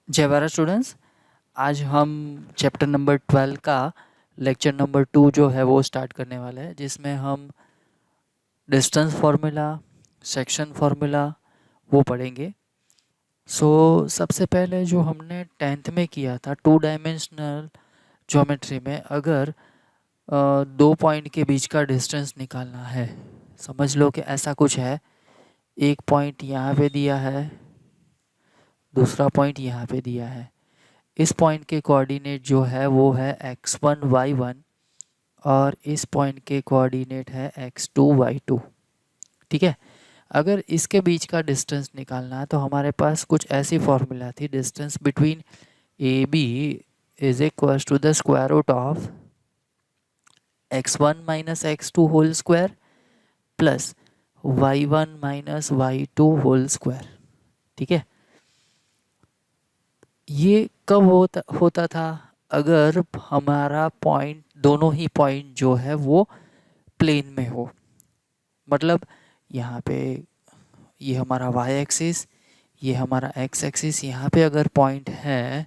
जय भारत स्टूडेंट्स। आज हम चैप्टर नंबर 12 का लेक्चर नंबर 2 जो है वो स्टार्ट करने वाले हैं, जिसमें हम डिस्टेंस फार्मूला, सेक्शन फार्मूला वो पढ़ेंगे। सबसे पहले जो हमने 10th में किया था, 2 डायमेंशनल ज्योमेट्री में अगर दो पॉइंट के बीच का डिस्टेंस निकालना है, समझ लो कि ऐसा कुछ है। एक पॉइंट यहाँ पे दिया है, दूसरा पॉइंट यहाँ पे दिया है। इस पॉइंट के कोऑर्डिनेट जो है वो है x1 y1 और इस पॉइंट के कोऑर्डिनेट है x2 y2। ठीक है। अगर इसके बीच का डिस्टेंस निकालना है तो हमारे पास कुछ ऐसी फॉर्मूला थी, distance between A B is equal to the square root of x1 minus x2 whole square plus y1 minus y2 whole square. ठीक है। ये कब होता था? अगर हमारा पॉइंट, दोनों ही पॉइंट जो है वो प्लेन में हो। मतलब यहाँ पे ये हमारा y एक्सिस, ये हमारा x एक्सिस, यहाँ पे अगर पॉइंट है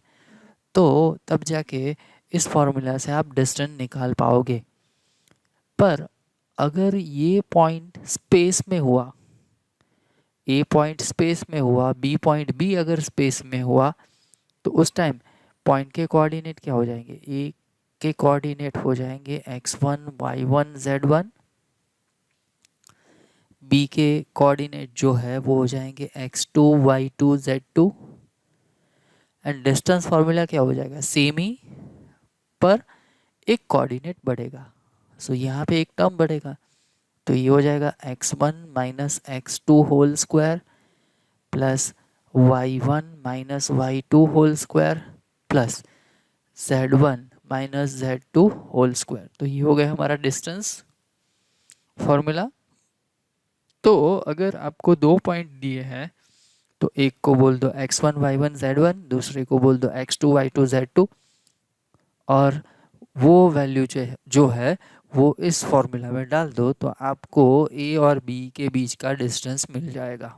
तो तब जाके इस फॉर्मूला से आप डिस्टेंस निकाल पाओगे। पर अगर ये पॉइंट स्पेस में हुआ, ए पॉइंट स्पेस में हुआ, बी पॉइंट भी अगर स्पेस में हुआ, तो उस टाइम पॉइंट के कोऑर्डिनेट क्या हो जाएंगे? ए के कोऑर्डिनेट हो जाएंगे x1 y1 z1, बी के कोऑर्डिनेट जो है वो हो जाएंगे x2 y2 z2, and distance formula क्या हो जाएगा? सेम ही, पर एक कोऑर्डिनेट बढ़ेगा। यहाँ पे एक टर्म बढ़ेगा, तो ये हो जाएगा x1 minus x2 whole square plus y1 minus y2 whole square plus z1 minus z2 whole square. तो ये हो गया हमारा डिस्टेंस फॉर्मूला। तो अगर आपको दो पॉइंट दिए हैं तो एक को बोल दो x1 y1 z1, दूसरे को बोल दो x2 y2 z2, और वो वैल्यू जो है वो इस फॉर्मूला में डाल दो, तो आपको ए और बी के बीच का डिस्टेंस मिल जाएगा।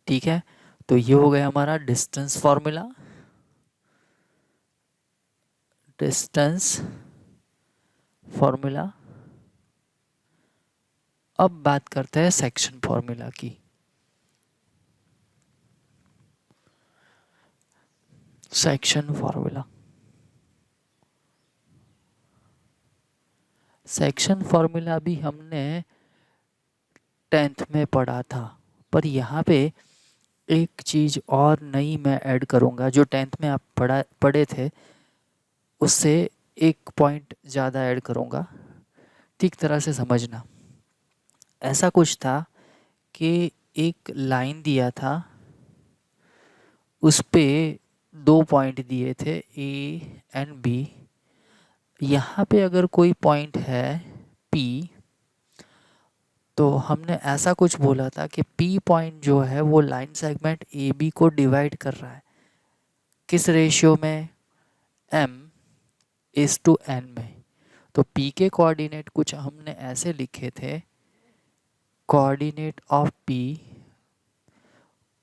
ठीक है। तो ये हो गया हमारा डिस्टेंस फॉर्मूला, डिस्टेंस फॉर्मूला। अब बात करते हैं सेक्शन फॉर्मूला की। सेक्शन फॉर्मूला, सेक्शन फॉर्मूला भी हमने 10th में पढ़ा था, पर यहाँ पे एक चीज़ और नई मैं ऐड करूँगा। जो 10th में आप पढ़े थे उससे एक पॉइंट ज़्यादा ऐड करूँगा, ठीक तरह से समझना। ऐसा कुछ था कि एक लाइन दिया था, उस पे दो पॉइंट दिए थे ए एंड बी। यहाँ पे अगर कोई पॉइंट है P, तो हमने ऐसा कुछ बोला था कि P पॉइंट जो है वो लाइन सेगमेंट ए बी को डिवाइड कर रहा है। किस रेशियो में? m/n में। तो P के कोऑर्डिनेट कुछ हमने ऐसे लिखे थे, coordinate of P,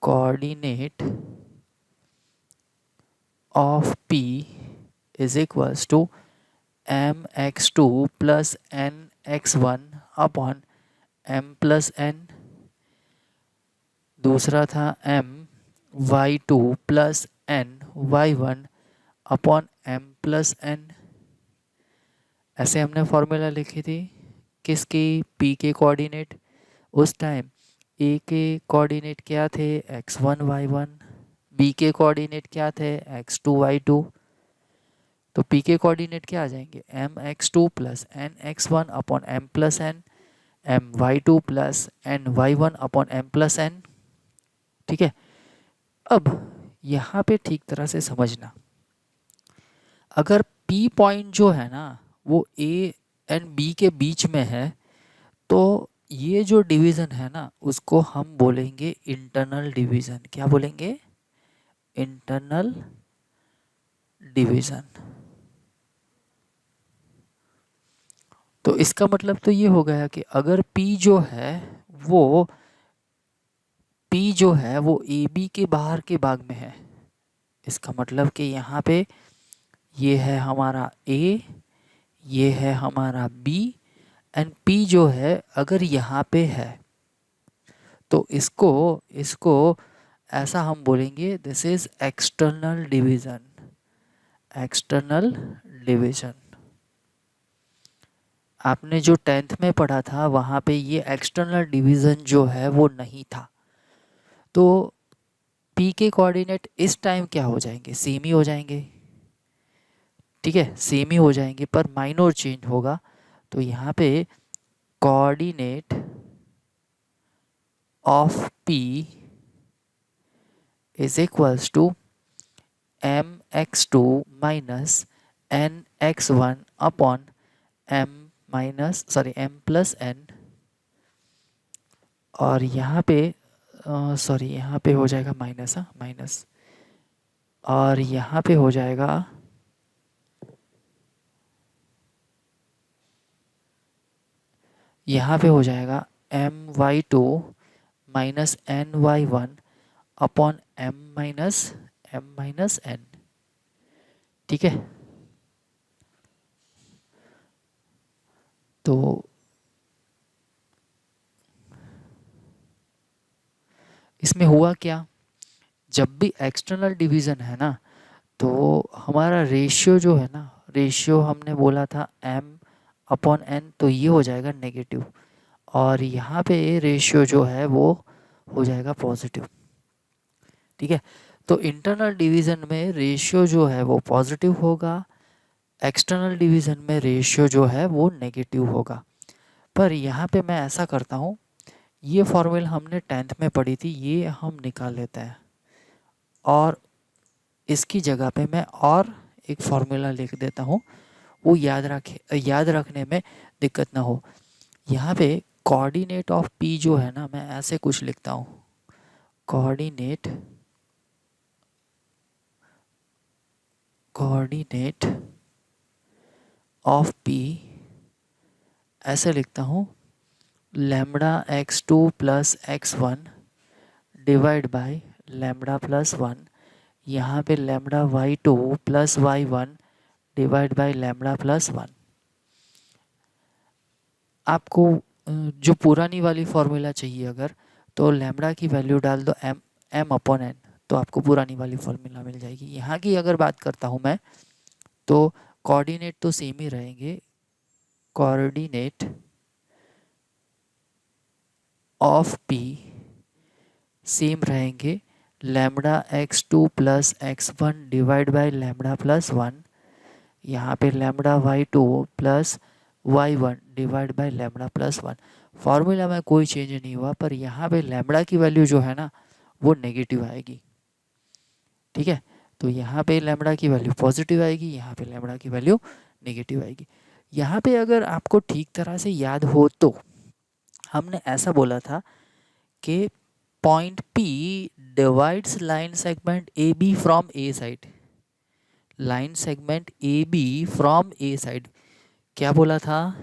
coordinate of P is equals to mx2 plus nx1 upon m plus n। दूसरा था my2 plus ny1 upon m plus n। ऐसे हमने फॉर्मूला लिखी थी। किसकी? P के कोऑर्डिनेट। उस टाइम A के कोऑर्डिनेट क्या थे? x1 y1, B के कोऑर्डिनेट क्या थे? x2 y2। तो P के कोऑर्डिनेट क्या आ जाएंगे? mx2 plus nx1 upon m plus n, my2 plus ny1 upon m plus n। ठीक है। अब यहाँ पे ठीक तरह से समझना, अगर P पॉइंट जो है ना वो A एंड B के बीच में है, तो ये जो डिवीज़न है ना उसको हम बोलेंगे इंटरनल डिवीज़न। क्या बोलेंगे? Internal division. तो इसका मतलब तो ये हो गया कि अगर P जो है वो ए बी के बाहर के भाग में है, इसका मतलब कि यहाँ पे ये है हमारा ए, ये है हमारा बी एंड पी जो है अगर यहाँ पे है तो इसको इसको ऐसा हम बोलेंगे this is external division, external division. आपने जो 10th में पढ़ा था वहाँ पे ये एक्सटर्नल डिवीजन जो है वो नहीं था। तो पी के कोऑर्डिनेट इस टाइम क्या हो जाएंगे, सेम ही हो जाएंगे, ठीक है, सेम ही हो जाएंगे पर माइनर चेंज होगा। तो यहाँ पे coordinate of P is equals to m x two minus n x one upon m plus n. और यहाँ पे सॉरी यहाँ पे हो जाएगा माइनस, हाँ माइनस, और यहाँ पे हो जाएगा m y two minus n y one upon m minus n, ठीक है। तो इसमें हुआ क्या, जब भी एक्सटर्नल डिवीज़न है ना तो हमारा रेशियो जो है ना, रेशियो हमने बोला था m अपॉन n, तो ये हो जाएगा नेगेटिव और यहाँ पे रेशियो जो है वो हो जाएगा पॉजिटिव, ठीक है। तो इंटरनल डिवीज़न में रेशियो जो है वो पॉजिटिव होगा, एक्सटर्नल डिवीज़न में रेशियो जो है वो नेगेटिव होगा। पर यहाँ पे मैं ऐसा करता हूँ, ये फॉर्मूला हमने 10th में पढ़ी थी, ये हम निकाल लेते हैं और इसकी जगह पे मैं और एक फॉर्मूला लिख देता हूँ, वो याद रखने में दिक्कत ना हो। यहाँ पे कोऑर्डिनेट ऑफ पी जो है ना, मैं ऐसे कुछ लिखता हूँ, कोऑर्डिनेट ऑफ पी ऐसे लिखता हूँ, lambda x two plus x one divide by lambda plus one, यहाँ पे lambda y two plus y one divide by lambda plus one. आपको जो पुरानी वाली फॉर्मूला चाहिए अगर, तो लैम्बडा की वैल्यू डाल दो एम अपॉन एन, तो आपको पुरानी वाली फॉर्मूला मिल जाएगी। यहाँ की अगर बात करता हूँ मैं, तो कोऑर्डिनेट तो सेम ही रहेंगे, कोऑर्डिनेट ऑफ पी सेम रहेंगे, lambda x two plus x one divide by lambda plus one, यहाँ पे lambda y two plus y one divide by lambda plus one. Formula में कोई चेंज नहीं हुआ, पर यहाँ पे लैम्बडा की वैल्यू जो है ना वो नेगेटिव आएगी, ठीक है। तो यहाँ पे लैम्बडा की वैल्यू पॉजिटिव आएगी, यहाँ पे लैम्बडा की वैल्यू नेगेटिव आएगी। यहाँ पे अगर आपको ठीक तरह से याद हो तो हमने ऐसा बोला था कि point P divides line segment A B from A side, line segment A B from A side. क्या बोला था,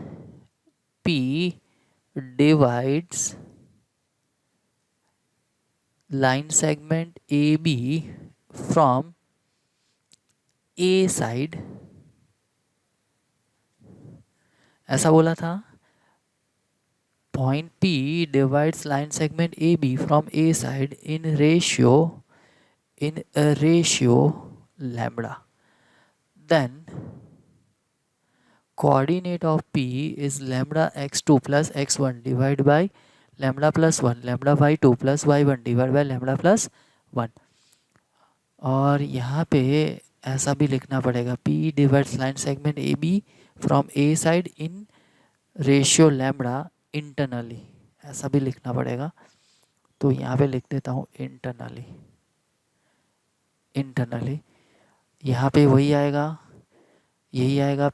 P divides line segment A B from A side, ऐसा बोला था। Point P divides line segment A B from A side in ratio lambda, then coordinate of P is lambda x2 plus x1 divided by lambda plus 1 lambda y2 plus y1 divided by lambda plus 1। और यहाँ पे ऐसा भी लिखना पड़ेगा, P divides line segment AB from A side in ratio lambda internally, ऐसा भी लिखना पड़ेगा। तो यहाँ पे लिख देता हूँ इंटरनली, यहाँ पे वही आएगा, यही आएगा,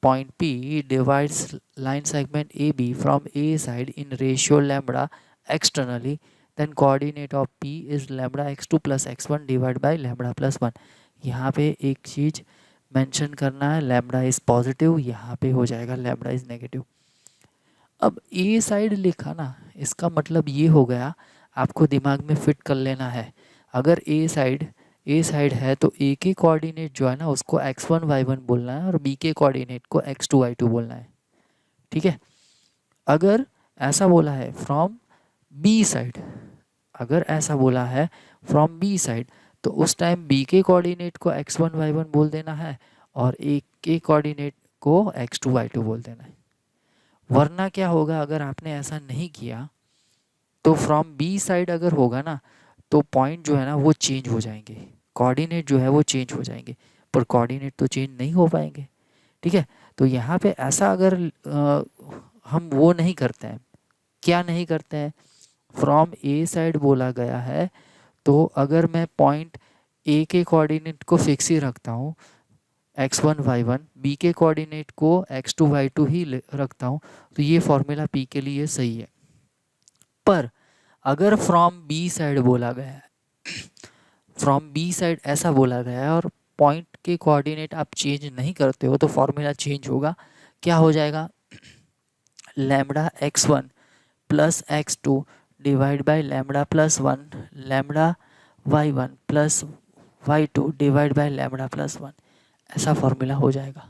point P divides line segment AB from A side in ratio lambda externally, then coordinate of P is lambda x2 plus x1 divided by lambda plus 1। यहाँ पे एक चीज़ मेंशन करना है, लैम्बडा इज़ पॉजिटिव, यहाँ पे हो जाएगा लैम्बडा इज़ नेगेटिव। अब ए साइड लिखा ना, इसका मतलब ये हो गया, आपको दिमाग में फिट कर लेना है। अगर ए साइड ए साइड है तो ए के कोऑर्डिनेट जो है ना उसको x1 y1 बोलना है और बी के कोऑर्डिनेट को x2 y2 बोलना है। ठीक है। अगर ऐसा बोला है फ्रॉम बी साइड, अगर ऐसा बोला है फ्रॉम बी साइड, तो उस टाइम बी के कोऑर्डिनेट को x1 y1 बोल देना है और ए के कोऑर्डिनेट को x2 y2 बोल देना है। वरना क्या होगा, अगर आपने ऐसा नहीं किया तो फ्रॉम बी साइड अगर होगा ना तो पॉइंट जो है ना वो चेंज हो जाएंगे, कोऑर्डिनेट जो है वो चेंज हो जाएंगे, पर कोऑर्डिनेट तो चेंज नहीं हो पाएंगे। ठीक है। तो यहाँ पे ऐसा अगर हम वो नहीं करते हैं, क्या नहीं करते हैं, फ्रॉम ए साइड बोला गया है तो अगर मैं पॉइंट ए के कोऑर्डिनेट को फिक्स ही रखता हूँ x1 y1, बी के कोऑर्डिनेट को x2 y2 ही रखता हूँ, तो ये फॉर्मूला पी के लिए सही है। पर अगर फ्रॉम बी साइड बोला गया है, फ्रॉम बी साइड ऐसा बोला गया है और पॉइंट के कोऑर्डिनेट आप चेंज नहीं करते हो तो फॉर्मूला चेंज होगा। क्या हो जाएगा, lambda x1 plus x2 divide by lambda plus 1 lambda y1 plus y2 divide by lambda plus 1, ऐसा फॉर्मूला हो जाएगा।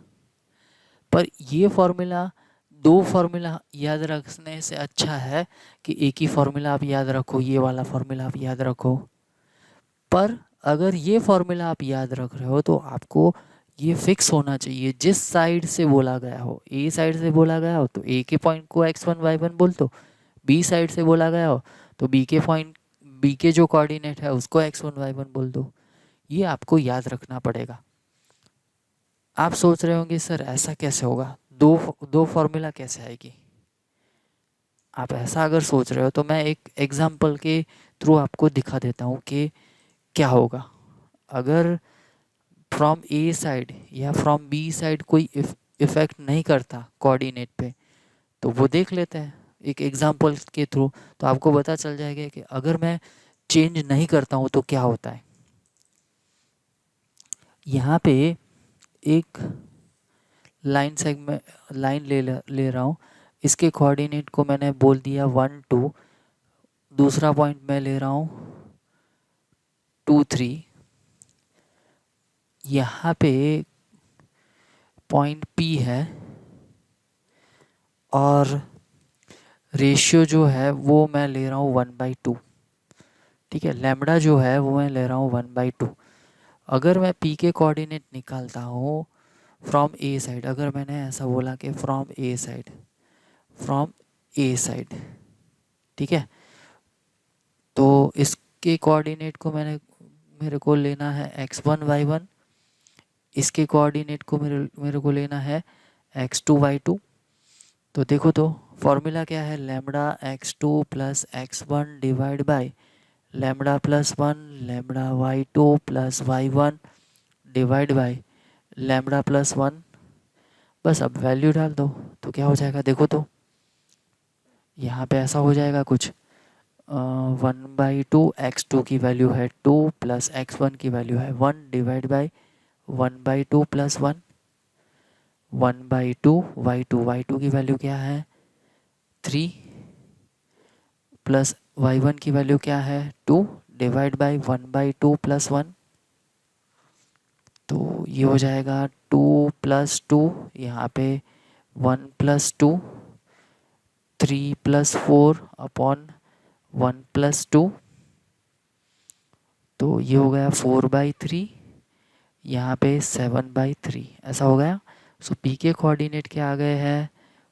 पर ये फॉर्मूला, दो फॉर्मूला याद रखने से अच्छा है कि एक ही फॉर्मूला आप याद रखो, ये वाला फॉर्मूला आप याद रखो। पर अगर ये फॉर्मूला आप याद रख रहे हो तो आपको ये फिक्स होना चाहिए, जिस साइड से बोला गया हो, ए साइड से बोला गया हो तो ए के पॉइंट को x1 y1 बोल दो, बी साइड से बोला गया हो तो बी के पॉइंट, बी के जो कोऑर्डिनेट है उसको x1 y1 बोल दो। ये आपको याद रखना पड़ेगा। आप सोच रहे होंगे सर ऐसा कैसे होगा, दो दो फॉर्मूला कैसे आएगी। आप ऐसा अगर सोच रहे हो तो मैं एक एग्जांपल के थ्रू आपको दिखा देता हूँ कि क्या होगा। अगर फ्रॉम ए साइड या फ्रॉम बी साइड कोई इफेक्ट नहीं करता कोऑर्डिनेट पे तो वो देख लेते हैं एक एग्जांपल के थ्रू, तो आपको पता चल जाएगा कि अगर मैं चेंज नहीं करता हूँ तो क्या होता है। यहाँ पे एक लाइन सेगमेंट लाइन ले रहा हूँ, इसके कोऑर्डिनेट को मैंने बोल दिया 1 2, दूसरा पॉइंट मैं ले रहा हूँ 2 3, यहाँ पे पॉइंट P है और रेशियो जो है वो मैं ले रहा हूँ 1/2। ठीक है, लैम्बडा जो है वो मैं ले रहा हूँ 1/2। अगर मैं P के कोऑर्डिनेट निकालता हूँ फ्रॉम ए साइड, अगर मैंने ऐसा बोला कि from A side, from A side, ठीक है, तो इसके कोऑर्डिनेट को मेरे को लेना है x1 y1, इसके कोऑर्डिनेट को मेरे को लेना है x2 y2। तो देखो तो फॉर्मूला क्या है, lambda x2 plus x1 divide by lambda plus 1 lambda y2 plus y1 divide by lambda plus 1। बस अब वैल्यू डाल दो तो क्या हो जाएगा, देखो तो यहाँ पे ऐसा हो जाएगा कुछ 1/2, x2 की वैल्यू है 2 प्लस x1 की वैल्यू है 1 डिवाइड बाय 1/2 प्लस 1, 1/2 y2 की वैल्यू क्या है 3 प्लस y1 की वैल्यू क्या है 2 डिवाइड बाय 1/2 प्लस 1। तो ये हो जाएगा 2 प्लस 2, यहाँ पे 1 प्लस 2, 3 प्लस 4 अपॉन 1 प्लस 2, तो ये हो गया 4/3, यहाँ पे 7/3 ऐसा हो गया। सो पी के कोऑर्डिनेट क्या आ गए हैं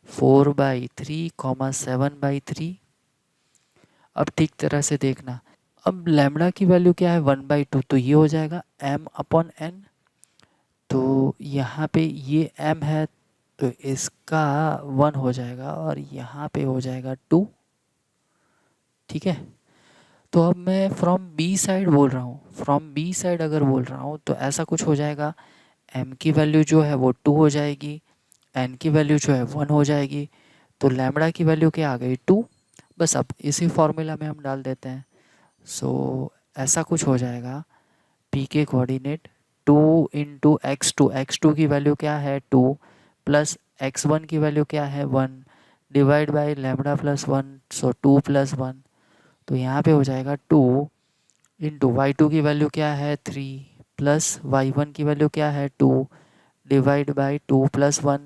4/3, 7/3। अब ठीक तरह से देखना, अब लैम्बडा की वैल्यू क्या है 1/2, तो ये हो जाएगा m/n। तो यहाँ पे ये m है तो इसका 1 हो जाएगा और यहाँ पे हो जाएगा 2। ठीक है, तो अब मैं फ्रॉम बी साइड बोल रहा हूँ, फ्रॉम बी साइड अगर बोल रहा हूँ तो ऐसा कुछ हो जाएगा, m की वैल्यू जो है वो 2 हो जाएगी, n की वैल्यू जो है 1 हो जाएगी, तो लैम्बडा की वैल्यू क्या आ गई 2। बस अब इसी फॉर्मूला में हम डाल देते हैं। सो ऐसा कुछ हो जाएगा, पी के कोऑर्डिनेट 2 इंटू x2 की वैल्यू क्या है 2 प्लस x1 की वैल्यू क्या है 1 divide by lambda plus 1, so 2 plus 1। तो यहाँ पे हो जाएगा 2 इंटू वाई टू की वैल्यू क्या है 3 प्लस वाई वन की वैल्यू क्या है 2 डिवाइड बाई 2 प्लस 1,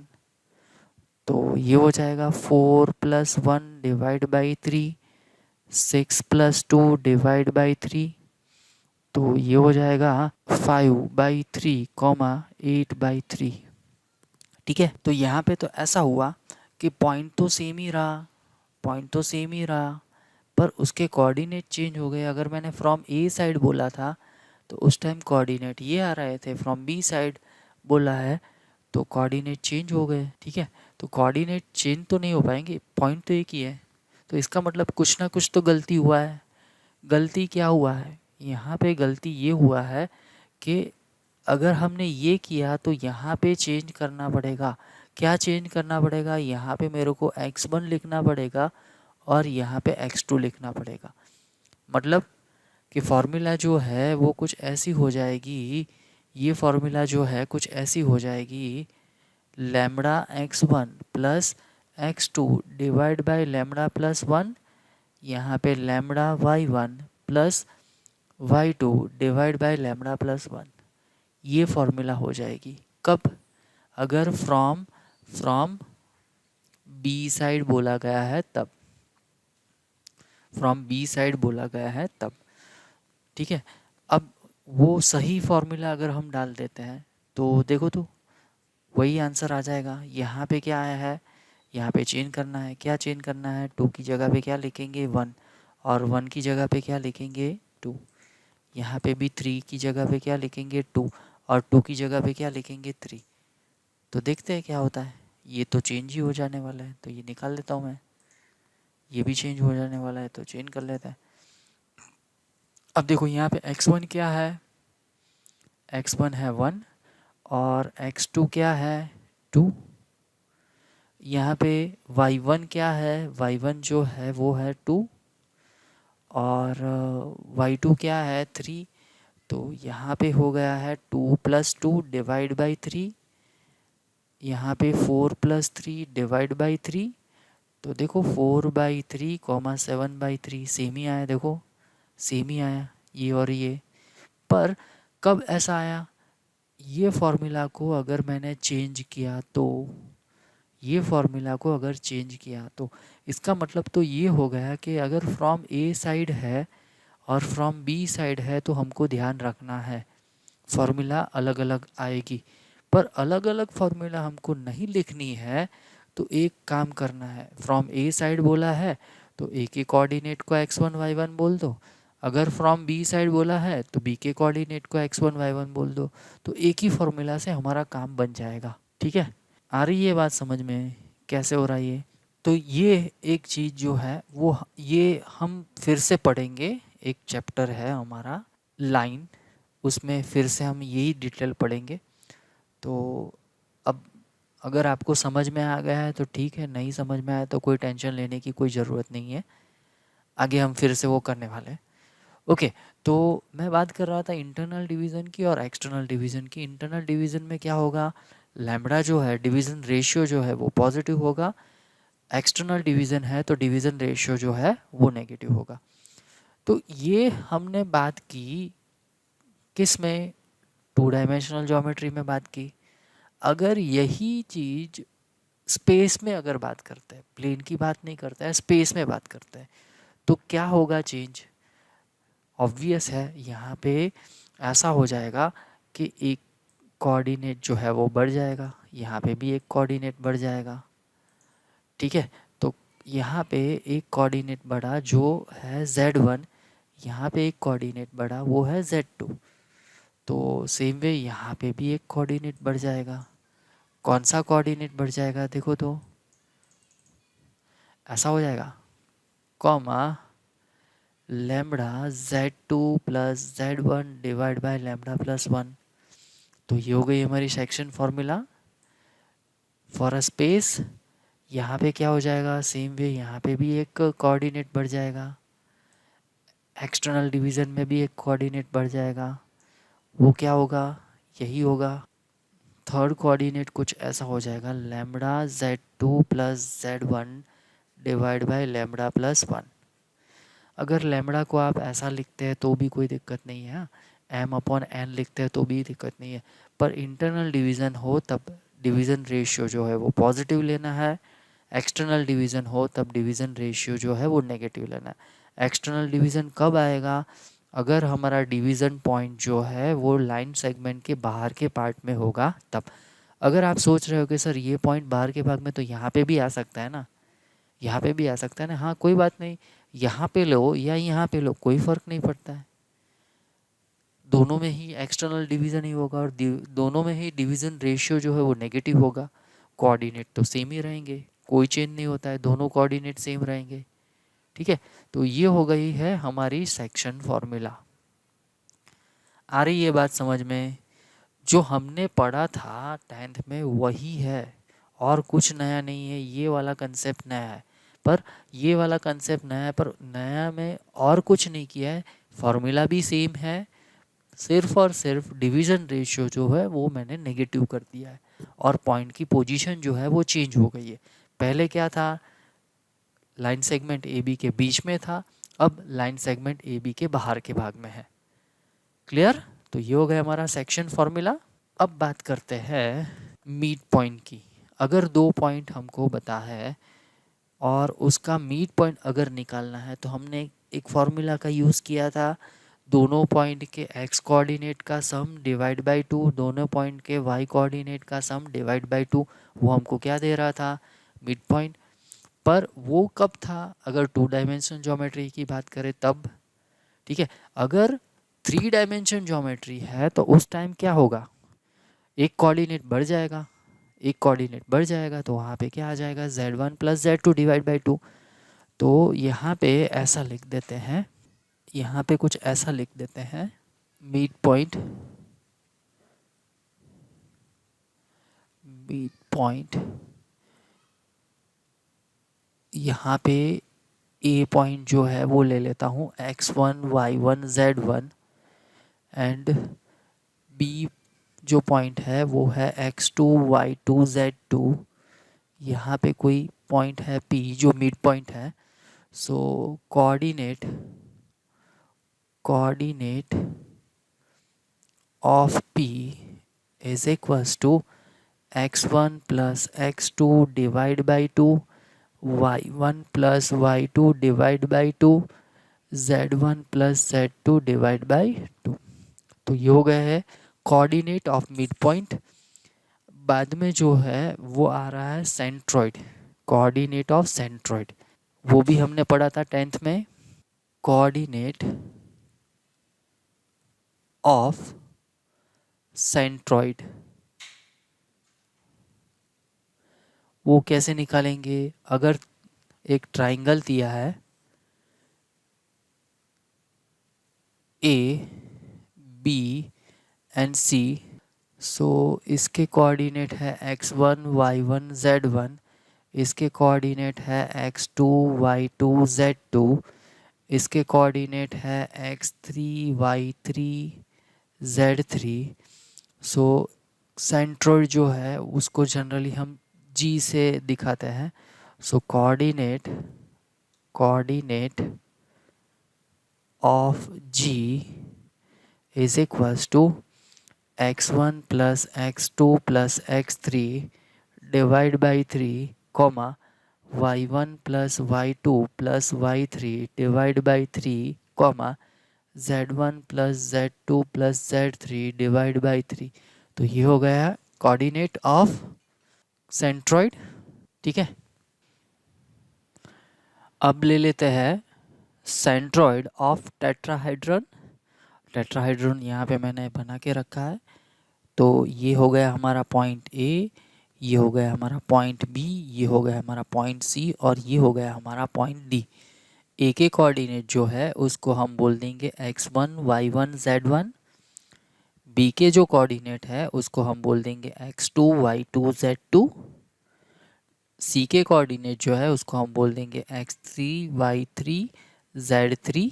तो ये हो जाएगा 4 plus 1 divide by 3, 6 plus 2 divide by 3, तो ये हो जाएगा 5/3 कॉमा 8/3। ठीक है, तो यहाँ पे तो ऐसा हुआ कि पॉइंट तो सेम ही रहा, पॉइंट तो सेम ही रहा, पर उसके कोऑर्डिनेट चेंज हो गए। अगर मैंने फ्रॉम ए साइड बोला था तो उस टाइम कोऑर्डिनेट ये आ रहे थे, फ्रॉम बी साइड बोला है तो कोऑर्डिनेट चेंज हो गए। ठीक है, तो कोऑर्डिनेट चेंज तो नहीं हो पाएंगे, पॉइंट तो एक ही है, तो इसका मतलब कुछ ना कुछ तो गलती हुआ है। गलती क्या हुआ है यहाँ पे? गलती ये हुआ है कि अगर हमने ये किया तो यहाँ पे चेंज करना पड़ेगा। क्या चेंज करना पड़ेगा? यहाँ पे मेरे को x1 लिखना पड़ेगा और यहाँ पे x2 लिखना पड़ेगा। मतलब कि फॉर्मूला जो है वो कुछ ऐसी हो जाएगी, ये फॉर्मूला जो है कुछ ऐसी हो जाएगी, lambda x1 plus x2 divide by lambda plus 1, यहाँ पे lambda y1 plus y2 divide by lambda plus 1, ये फॉर्मूला हो जाएगी। कब? अगर फ्रॉम फ्रॉम बी साइड बोला गया है तब, फ्रॉम बी साइड बोला गया है तब। ठीक है, अब वो सही फॉर्मूला अगर हम डाल देते हैं तो देखो तो वही आंसर आ जाएगा। यहाँ पे क्या आया है? यहाँ पे चेंज करना है। क्या चेंज करना है? 2 की जगह पे क्या लिखेंगे 1, और 1 की जगह पे क्या लिखेंगे 2। यहाँ पे भी 3 की जगह पे क्या लिखेंगे 2, और 2 की जगह पे क्या लिखेंगे 3। तो देखते हैं क्या होता है। ये तो चेंज ही हो जाने वाला है, तो ये निकाल देता हूँ मैं। ये भी चेंज हो जाने वाला है तो चेंज कर लेता है। अब देखो यहाँ पे x1 क्या है? x1 है 1 और x2 क्या है 2। यहाँ पे y1 क्या है? y1 जो है वो है 2 और y2 क्या है 3। तो यहाँ पे हो गया है 2 प्लस 2 डिवाइड बाई 3, यहाँ पे 4 प्लस 3 डिवाइड बाई 3। तो देखो 4/3 कॉमा 7/3 सेम ही आया, देखो सेम ही आया ये और ये। पर कब ऐसा आया? ये फॉर्मूला को अगर मैंने चेंज किया तो, ये फॉर्मूला को अगर चेंज किया तो इसका मतलब तो ये हो गया कि अगर फ्रॉम ए साइड है और फ्रॉम बी साइड है तो हमको ध्यान रखना है फॉर्मूला अलग अलग आएगी। पर अलग अलग फॉर्मूला हमको नहीं लिखनी है, तो एक काम करना है, फ्रॉम ए साइड बोला है तो ए के कोऑर्डिनेट को x1 y1 बोल दो, अगर फ्रॉम बी साइड बोला है तो बी के कोऑर्डिनेट को x1 y1 बोल दो, तो एक ही फॉर्मूला से हमारा काम बन जाएगा। ठीक है, आ रही है बात समझ में कैसे हो रहा है ये? तो ये एक चीज़ जो है वो ये हम फिर से पढ़ेंगे। एक चैप्टर है हमारा लाइन, उसमें फिर से हम यही डिटेल पढ़ेंगे। तो अब अगर आपको समझ में आ गया है तो ठीक है, नहीं समझ में आया तो कोई टेंशन लेने की कोई ज़रूरत नहीं है, आगे हम फिर से वो करने वाले हैं। ओके, तो मैं बात कर रहा था इंटरनल डिवीज़न की और एक्सटर्नल डिवीज़न की। इंटरनल डिवीज़न में क्या होगा? लैम्बडा जो है डिवीज़न रेशियो जो है वो पॉजिटिव होगा, एक्सटर्नल डिवीज़न है तो डिवीज़न रेशियो जो है वो नेगेटिव होगा। तो ये हमने बात की किस में? 2 डायमेंशनल ज्योमेट्री में बात की। अगर यही चीज़ स्पेस में अगर बात करते हैं, प्लेन की बात नहीं करते हैं, स्पेस में बात करते हैं, तो क्या होगा चेंज? ऑब्वियस है, यहाँ पे ऐसा हो जाएगा कि एक कोऑर्डिनेट जो है वो बढ़ जाएगा, यहाँ पे भी एक कोऑर्डिनेट बढ़ जाएगा। ठीक है, तो यहाँ पे एक कोऑर्डिनेट बढ़ा जो है z1, यहाँ पे एक कोऑर्डिनेट बढ़ा वो है z2। तो सेम वे यहाँ पे भी एक कोऑर्डिनेट बढ़ जाएगा। कौन सा कोऑर्डिनेट बढ़ जाएगा देखो तो? ऐसा हो जाएगा comma lambda z2 plus z1 divide by lambda plus 1। तो ये हो गई हमारी section formula for a space. यहाँ पे क्या हो जाएगा? सेम वे यहाँ पे भी एक कोऑर्डिनेट बढ़ जाएगा, एक्सटर्नल डिवीज़न में भी एक कोऑर्डिनेट बढ़ जाएगा। वो क्या होगा? यही होगा, थर्ड कोऑर्डिनेट कुछ ऐसा हो जाएगा, lambda z2 plus z1 divide by lambda plus 1। अगर लैम्बडा को आप ऐसा लिखते हैं तो भी कोई दिक्कत नहीं है, m/n लिखते हैं तो भी दिक्कत नहीं है, पर इंटरनल डिवीज़न हो तब डिवीज़न रेशियो जो है वो पॉजिटिव लेना है, एक्सटर्नल डिवीज़न हो तब डिवीज़न रेशियो जो है वो नेगेटिव लेना है। एक्सटर्नल डिवीज़न कब आएगा? अगर हमारा डिवीज़न पॉइंट जो है वो लाइन सेगमेंट के बाहर के पार्ट में होगा तब। अगर आप सोच रहे हो कि सर ये पॉइंट बाहर के भाग में, तो यहाँ पे भी आ सकता है ना, यहाँ पे भी आ सकता है ना, हाँ कोई बात नहीं, यहाँ पे लो या यहाँ पे लो, कोई फ़र्क नहीं पड़ता है, दोनों में ही एक्सटर्नल डिवीज़न ही होगा और दोनों में ही डिवीज़न रेशियो जो है वो नेगेटिव होगा। कोऑर्डिनेट तो सेम ही रहेंगे, कोई चेंज नहीं होता है, दोनों कोऑर्डिनेट सेम रहेंगे। ठीक है, तो ये हो गई है हमारी सेक्शन फॉर्मूला। आ रही है बात समझ में? जो हमने पढ़ा था 10th में वही है, और कुछ नया नहीं है, ये वाला कंसेप्ट नया है, पर ये वाला कंसेप्ट नया है, पर नया में और कुछ नहीं किया है, फॉर्मूला भी सेम है, सिर्फ और सिर्फ डिवीज़न रेशियो जो है वो मैंने नेगेटिव कर दिया है, और पॉइंट की पोजीशन जो है वो चेंज हो गई है। पहले क्या था, लाइन सेगमेंट ए बी के बीच में था, अब लाइन सेगमेंट ए बी के बाहर के भाग में है। क्लियर? तो ये हो गया हमारा सेक्शन फॉर्मूला। अब बात करते हैं मीड पॉइंट की। अगर दो पॉइंट हमको बता है और उसका मीड पॉइंट अगर निकालना है तो हमने एक फॉर्मूला का यूज़ किया था, दोनों पॉइंट के x कोऑर्डिनेट का सम डिवाइड बाय 2, दोनों पॉइंट के y कोऑर्डिनेट का सम डिवाइड बाय 2, वो हमको क्या दे रहा था, मिड पॉइंट। पर वो कब था, अगर 2 डायमेंशन ज्योमेट्री की बात करें तब। ठीक है, अगर 3 डायमेंशन ज्योमेट्री है तो उस टाइम क्या होगा, एक कोऑर्डिनेट बढ़ जाएगा, एक कोऑर्डिनेट बढ़ जाएगा, तो वहाँ पे क्या आ जाएगा, z1 + z2 डिवाइड बाई 2। तो यहाँ पे ऐसा लिख देते हैं, यहाँ पे कुछ ऐसा लिख देते हैं, मिड पॉइंट, मिड पॉइंट यहाँ पे ए पॉइंट जो है वो ले लेता हूँ x1 y1 z1, and B जो पॉइंट है वो है x2 y2 z2, यहाँ पे कोई पॉइंट है P जो मिड पॉइंट है। So coordinate of P is equals to x1 + x2 divide by 2, y1 + y2 divide by 2, z1 + z2 divide by 2। तो ये हो गया है कोऑर्डिनेट ऑफ मिड पॉइंट। बाद में जो है वो आ रहा है सेंट्रॉइड, कोऑर्डिनेट ऑफ सेंट्रॉइड, वो भी हमने पढ़ा था 10th में। कोऑर्डिनेट ऑफ सेंट्रॉइड वो कैसे निकालेंगे, अगर एक ट्राइंगल दिया है ए बी एंड सी, सो इसके कोऑर्डिनेट है x1 y1 z1, इसके कोऑर्डिनेट है x2 y2 z2, इसके कोऑर्डिनेट है x3 y3 z3। सो सेंट्रोइड जो है उसको जनरली हम जी से दिखाते हैं। So coordinate of G is equals to x1 + x2 + x3 divide by 3, comma y1 + y2 + y3 divide by 3, comma z1 + z2 + z3 divide by 3। तो ये हो गया कोऑर्डिनेट ऑफ सेंट्रॉइड। ठीक है, अब ले लेते हैं सेंट्रॉइड ऑफ टेट्राहेड्रन। टेट्राहेड्रन यहाँ पे मैंने बना के रखा है। तो ये हो गया हमारा पॉइंट ए, ये हो गया हमारा पॉइंट बी, ये हो गया हमारा पॉइंट सी, और ये हो गया हमारा पॉइंट डी। ए के कोऑर्डिनेट जो है उसको हम बोल देंगे x1 y1 z1, बी के जो कोऑर्डिनेट है उसको हम बोल देंगे x2 y2 z2, सी के कोऑर्डिनेट जो है उसको हम बोल देंगे x3 y3 z3,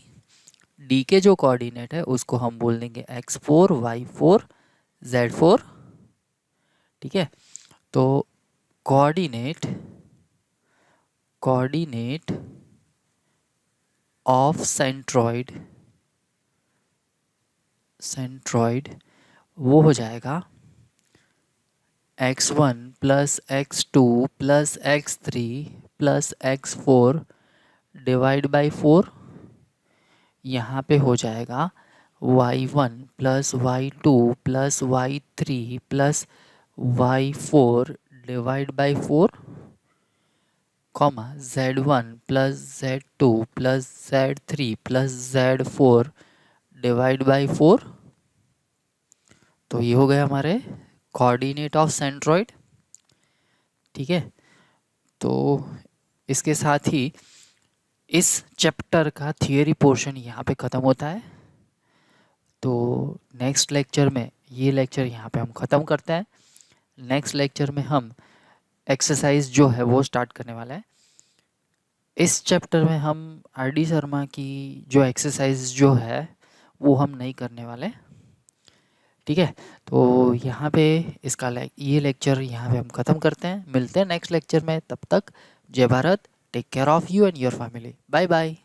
डी के जो कोऑर्डिनेट है उसको हम बोल देंगे x4 y4 z4। ठीक है, तो कोऑर्डिनेट ऑफ सेंट्रॉइड वो हो जाएगा x1 plus x2 plus x3 plus x4 divide by 4। यहाँ पे हो जाएगा y1 plus y2 plus y3 plus y4 divide by 4, comma z1 plus z2 plus z3 plus z4 divide by 4। तो ये हो गए हमारे कोऑर्डिनेट ऑफ सेंट्रॉइड। ठीक है, तो इसके साथ ही इस चैप्टर का थियरी पोर्शन यहाँ पे ख़त्म होता है। तो नेक्स्ट लेक्चर में ये लेक्चर यहाँ पे हम ख़त्म करते हैं। नेक्स्ट लेक्चर में हम एक्सरसाइज जो है वो स्टार्ट करने वाला है। इस चैप्टर में हम आर डी शर्मा की जो एक्सरसाइज जो है वो हम नहीं करने वाले। ठीक है, तो यहाँ पे इसका ये लेक्चर यहाँ पे हम ख़त्म करते हैं। मिलते हैं नेक्स्ट लेक्चर में, तब तक जय Bharat, take care of you and your family, bye bye.